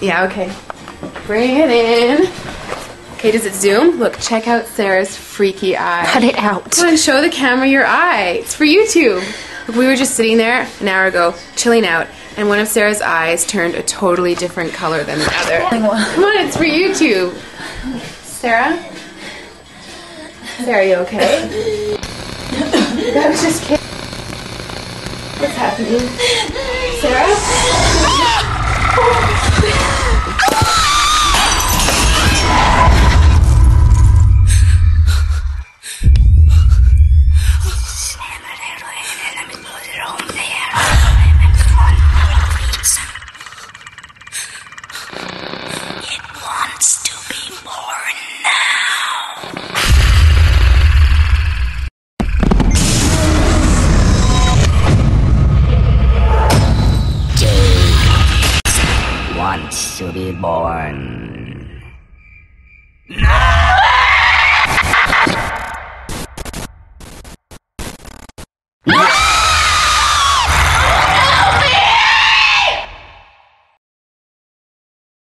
Yeah, okay. Bring it in. Okay, does it zoom? Look, check out Sarah's freaky eye. Cut it out. Come on, show the camera your eye. It's for YouTube. Look, we were just sitting there an hour ago, chilling out, and one of Sarah's eyes turned a totally different color than the other. Come on, it's for YouTube. Sarah? Sarah, are you okay? That was just kidding. What's happening? Sarah? It wants to be born now. Jake wants to be born. No!